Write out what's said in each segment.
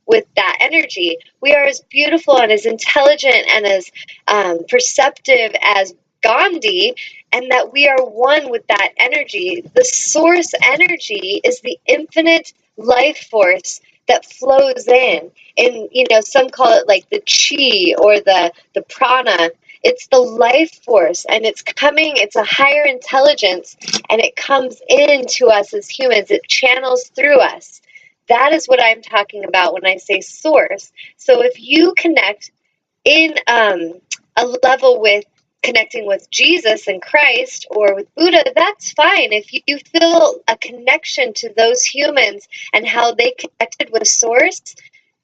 with that energy. We are as beautiful and as intelligent and as perceptive as Gandhi, and that we are one with that energy. The source energy is the infinite life force that flows in. And, you know, some call it like the chi or the prana. It's the life force, and it's a higher intelligence, and it comes into us as humans. It channels through us. That is what I'm talking about when I say source. So if you connect in a level with connecting with Jesus and Christ or with Buddha, that's fine. If you feel a connection to those humans and how they connected with source,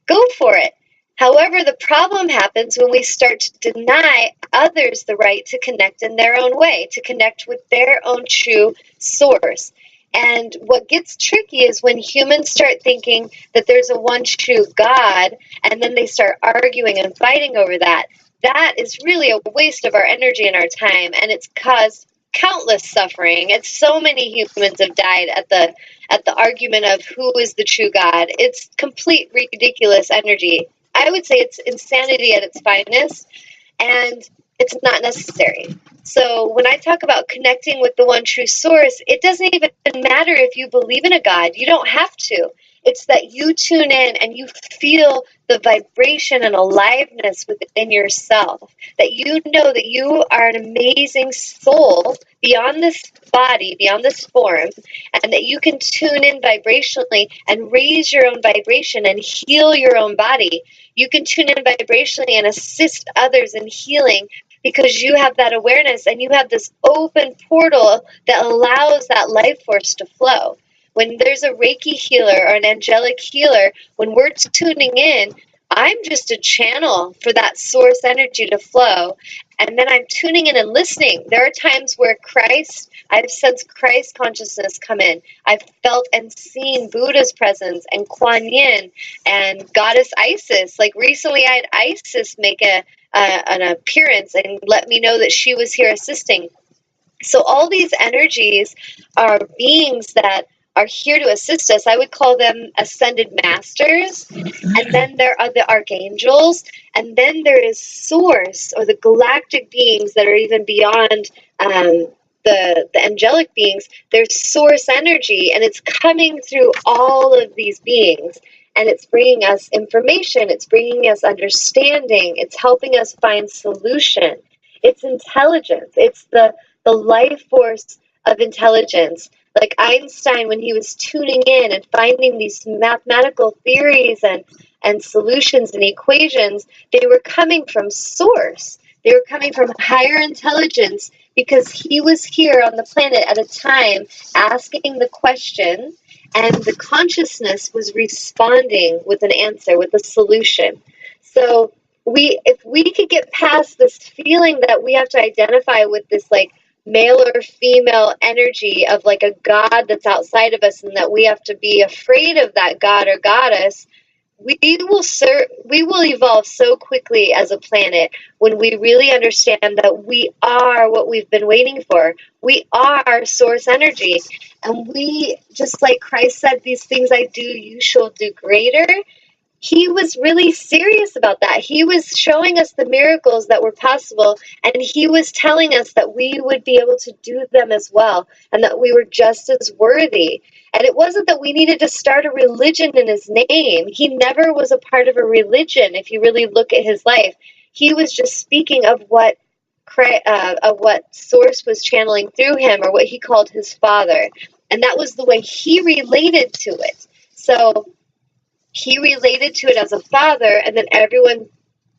go for it. However, the problem happens when we start to deny others the right to connect in their own way, to connect with their own true source. And what gets tricky is when humans start thinking that there's a one true God, and then they start arguing and fighting over that. That is really a waste of our energy and our time, and it's caused countless suffering. And so many humans have died at the argument of who is the true God. It's complete ridiculous energy. I would say it's insanity at its finest, and it's not necessary. So when I talk about connecting with the one true source, it doesn't even matter if you believe in a God. You don't have to. It's that you tune in and you feel the vibration and aliveness within yourself, that you know that you are an amazing soul beyond this body, beyond this form, and that you can tune in vibrationally and raise your own vibration and heal your own body. You can tune in vibrationally and assist others in healing because you have that awareness and you have this open portal that allows that life force to flow. When there's a Reiki healer or an angelic healer, when we're tuning in, I'm just a channel for that source energy to flow. And then I'm tuning in and listening. There are times where I've sensed Christ consciousness come in. I've felt and seen Buddha's presence and Kuan Yin and Goddess Isis. Like recently I had Isis make an appearance and let me know that she was here assisting. So all these energies are beings that are here to assist us. I would call them ascended masters. And then there are the archangels. And then there is source, or the galactic beings that are even beyond the angelic beings. There's source energy, and it's coming through all of these beings. And it's bringing us information. It's bringing us understanding. It's helping us find solution. It's intelligence. It's the life force of intelligence. Like Einstein, when he was tuning in and finding these mathematical theories and solutions and equations, they were coming from source. They were coming from higher intelligence because he was here on the planet at a time asking the question, and the consciousness was responding with an answer, with a solution. So if we could get past this feeling that we have to identify with this like male or female energy of like a god that's outside of us, and that we have to be afraid of that god or goddess, we will evolve so quickly as a planet when we really understand that we are what we've been waiting for. We are source energy, and we, just like Christ said, these things I do, you shall do greater. He was really serious about that. He was showing us the miracles that were possible, and he was telling us that we would be able to do them as well, and that we were just as worthy. And it wasn't that we needed to start a religion in his name. He never was a part of a religion. If you really look at his life, he was just speaking of what Source was channeling through him, or what he called his Father. And that was the way he related to it. So he related to it as a father, and then everyone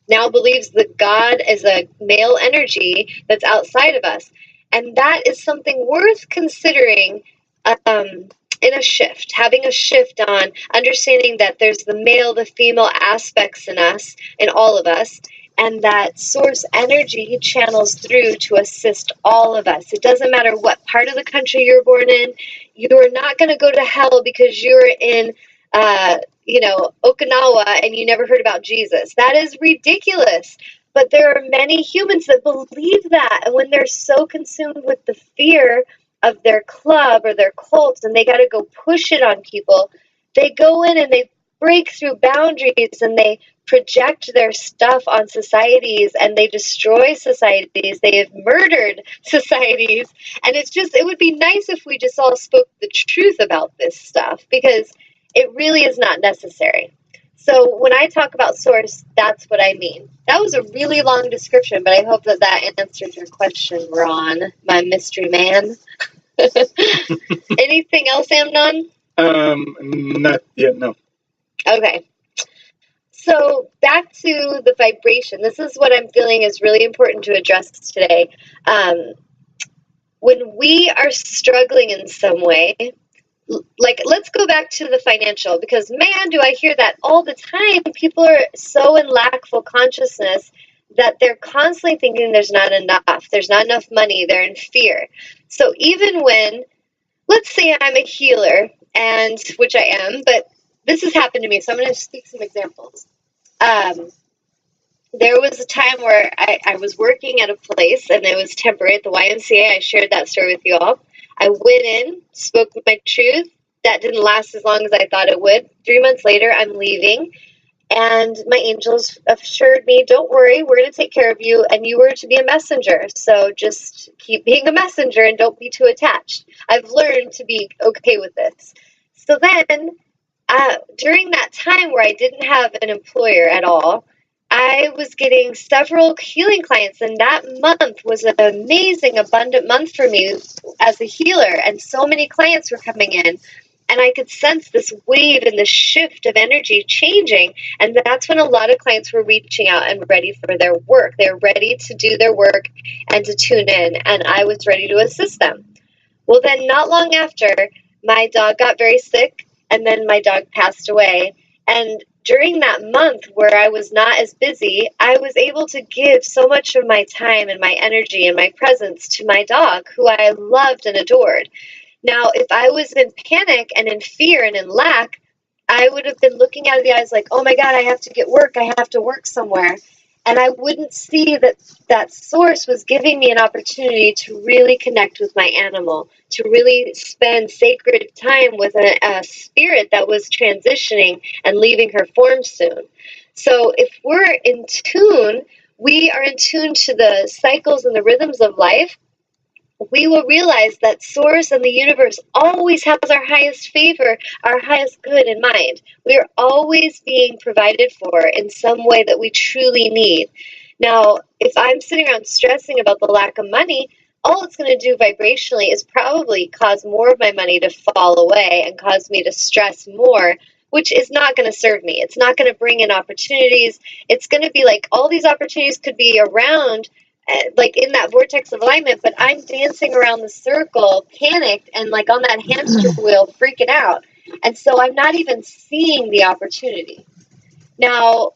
now believes that God is a male energy that's outside of us. And that is something worth considering in a shift, having a shift on understanding that there's the male, the female aspects in us, in all of us, and that source energy channels through to assist all of us. It doesn't matter what part of the country you're born in. You're not going to go to hell because you're in Okinawa and you never heard about Jesus. That is ridiculous. But there are many humans that believe that, and when they're so consumed with the fear of their club or their cult, and they got to go push it on people, they go in and they break through boundaries and they project their stuff on societies and they destroy societies. They have murdered societies. And it would be nice if we just all spoke the truth about this stuff, because it really is not necessary. So when I talk about source, that's what I mean. That was a really long description, but I hope that answered your question, Ron, my mystery man. Anything else, Amnon? Not yet, no. Okay. So back to the vibration. This is what I'm feeling is really important to address today. When we are struggling in some way, like, let's go back to the financial, because man, do I hear that all the time. People are so in lackful consciousness that they're constantly thinking there's not enough money, they're in fear. So even when, let's say I'm a healer, and which I am, but this has happened to me, so I'm going to speak some examples. There was a time where I was working at a place, and it was temporary at the YMCA. I shared that story with you all. I went in, spoke my truth. That didn't last as long as I thought it would. 3 months later, I'm leaving, and my angels assured me, don't worry, we're going to take care of you, and you were to be a messenger, so just keep being a messenger and don't be too attached. I've learned to be okay with this. So then, during that time where I didn't have an employer at all, I was getting several healing clients, and that month was an amazing, abundant month for me as a healer, and so many clients were coming in, and I could sense this wave and this shift of energy changing, and that's when a lot of clients were reaching out and ready for their work. They're ready to do their work and to tune in, and I was ready to assist them. Well, then not long after, my dog got very sick, and then my dog passed away, and during that month where I was not as busy, I was able to give so much of my time and my energy and my presence to my dog, who I loved and adored. Now, if I was in panic and in fear and in lack, I would have been looking out of the eyes like, oh my God, I have to get work. I have to work somewhere. And I wouldn't see that that source was giving me an opportunity to really connect with my animal, to really spend sacred time with a spirit that was transitioning and leaving her form soon. So if we're in tune, we are in tune to the cycles and the rhythms of life, we will realize that Source and the universe always has our highest favor, our highest good in mind. We are always being provided for in some way that we truly need. Now, if I'm sitting around stressing about the lack of money, all it's going to do vibrationally is probably cause more of my money to fall away and cause me to stress more, which is not going to serve me. It's not going to bring in opportunities. It's going to be like all these opportunities could be around, like in that vortex of alignment, but I'm dancing around the circle, panicked, and like on that hamster wheel, freaking out. And so I'm not even seeing the opportunity. Now,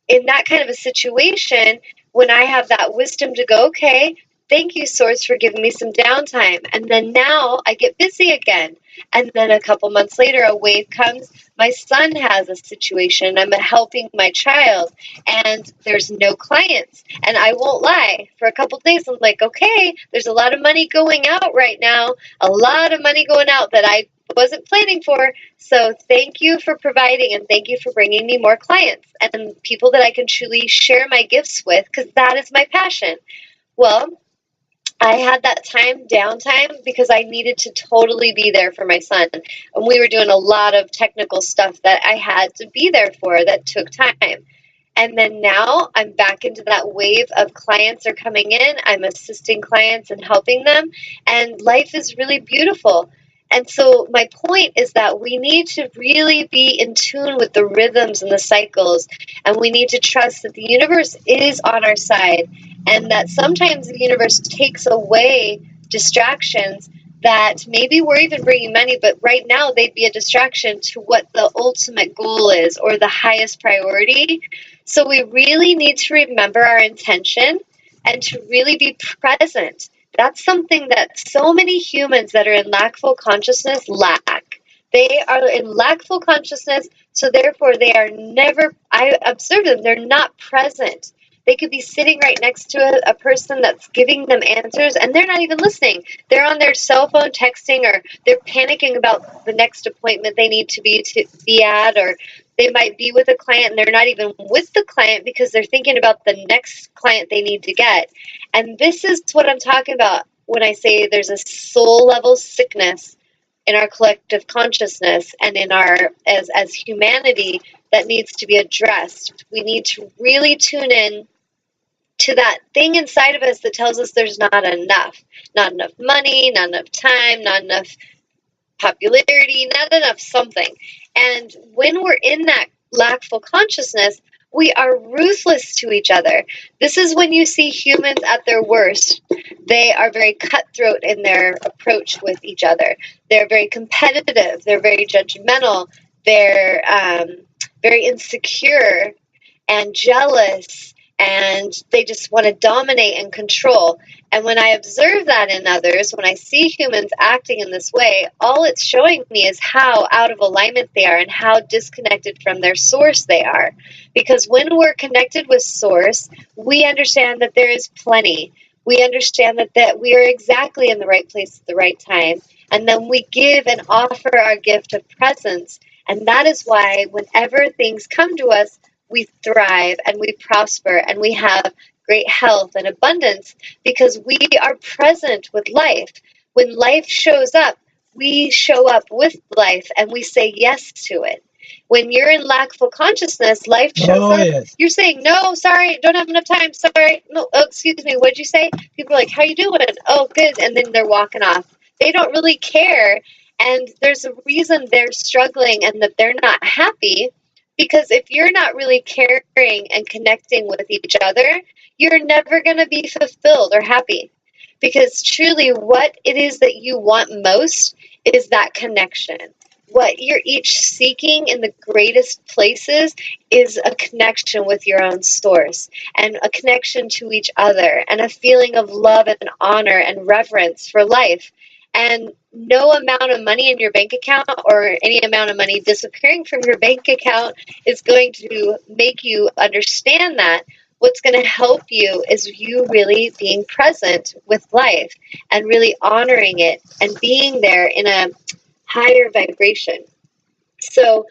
in that kind of a situation, when I have that wisdom to go, okay, thank you, Source, for giving me some downtime. And then now I get busy again. And then a couple months later, a wave comes. My son has a situation. I'm helping my child, and there's no clients. And I won't lie, for a couple days, I'm like, okay, there's a lot of money going out right now, a lot of money going out that I wasn't planning for. So thank you for providing, and thank you for bringing me more clients and people that I can truly share my gifts with, because that is my passion. Well, I had that downtime, because I needed to totally be there for my son. And we were doing a lot of technical stuff that I had to be there for that took time. And then now I'm back into that wave of clients are coming in. I'm assisting clients and helping them. And life is really beautiful. And so my point is that we need to really be in tune with the rhythms and the cycles, and we need to trust that the universe is on our side, and that sometimes the universe takes away distractions that maybe we're even bringing money, but right now they'd be a distraction to what the ultimate goal is or the highest priority. So we really need to remember our intention and to really be present. That's something that so many humans that are in lackful consciousness lack. They are in lackful consciousness, so therefore they are never, I observe them, they're not present. They could be sitting right next to a person that's giving them answers, and they're not even listening. They're on their cell phone texting, or they're panicking about the next appointment they need to be at, or They might be with a client and they're not even with the client because they're thinking about the next client they need to get. And this is what I'm talking about when I say there's a soul level sickness in our collective consciousness and in our as humanity that needs to be addressed. We need to really tune in to that thing inside of us that tells us there's not enough money, not enough time, not enough popularity, not enough something. And when we're in that lackful consciousness, we are ruthless to each other. This is when you see humans at their worst. They are very cutthroat in their approach with each other. They're very competitive. They're very judgmental. They're very insecure and jealous, and they just want to dominate and control. And when I observe that in others, when I see humans acting in this way, all it's showing me is how out of alignment they are and how disconnected from their source they are. Because when we're connected with source, we understand that there is plenty. We understand that we are exactly in the right place at the right time. And then we give and offer our gift of presence. And that is why whenever things come to us, we thrive and we prosper and we have great health and abundance because we are present with life. When life shows up, we show up with life and we say yes to it. When you're in lackful consciousness, life shows up. Yes. You're saying, no, sorry, don't have enough time. Sorry. No, oh, excuse me. What'd you say? People are like, how you doing? Oh, good. And then they're walking off. They don't really care. And there's a reason they're struggling and that they're not happy. Because if you're not really caring and connecting with each other, you're never going to be fulfilled or happy. Because truly what it is that you want most is that connection. What you're each seeking in the greatest places is a connection with your own source and a connection to each other and a feeling of love and honor and reverence for life. And no amount of money in your bank account or any amount of money disappearing from your bank account is going to make you understand that. What's going to help you is you really being present with life and really honoring it and being there in a higher vibration. So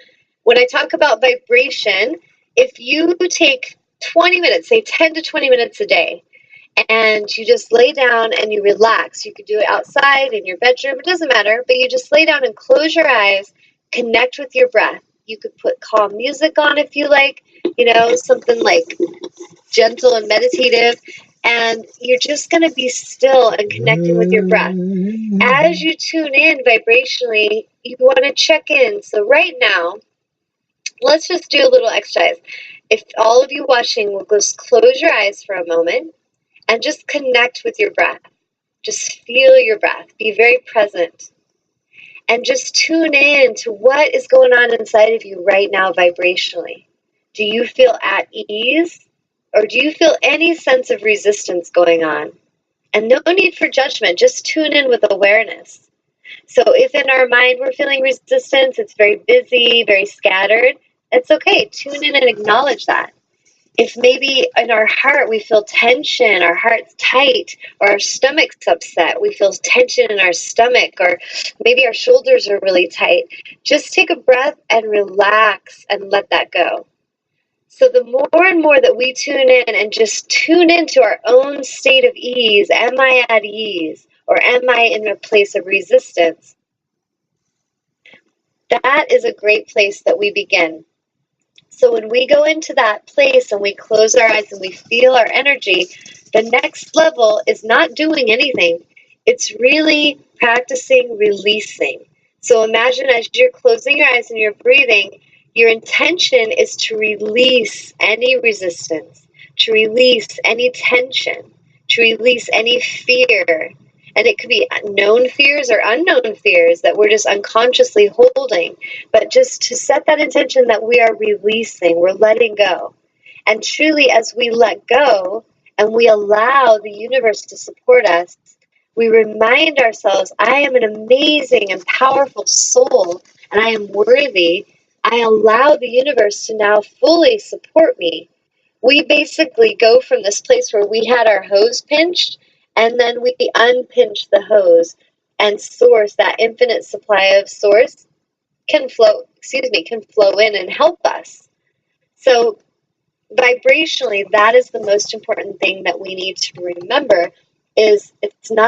when I talk about vibration, if you take 20 minutes, say 10 to 20 minutes a day, and you just lay down and you relax. You could do it outside in your bedroom, it doesn't matter, but you just lay down and close your eyes, connect with your breath. You could put calm music on if you like, something like gentle and meditative, and you're just going to be still and connecting with your breath. As you tune in vibrationally, you want to check in. So right now, let's just do a little exercise. If all of you watching will just close your eyes for a moment, and just connect with your breath. Just feel your breath. Be very present. And just tune in to what is going on inside of you right now vibrationally. Do you feel at ease? Or do you feel any sense of resistance going on? And no need for judgment. Just tune in with awareness. So if in our mind we're feeling resistance, it's very busy, very scattered, it's okay. Tune in and acknowledge that. If maybe in our heart we feel tension, our heart's tight, or our stomach's upset, we feel tension in our stomach, or maybe our shoulders are really tight, just take a breath and relax and let that go. So the more and more that we tune in and just tune into our own state of ease, am I at ease, or am I in a place of resistance? That is a great place that we begin. So when we go into that place and we close our eyes and we feel our energy, the next level is not doing anything. It's really practicing releasing. So imagine as you're closing your eyes and you're breathing, your intention is to release any resistance, to release any tension, to release any fear. And it could be known fears or unknown fears that we're just unconsciously holding. But just to set that intention that we are releasing, we're letting go. And truly, as we let go and we allow the universe to support us, we remind ourselves, I am an amazing and powerful soul, and I am worthy. I allow the universe to now fully support me. We basically go from this place where we had our hose pinched, and then we unpinch the hose and source, that infinite supply of source, can flow in and help us. So vibrationally, that is the most important thing that we need to remember, is it's not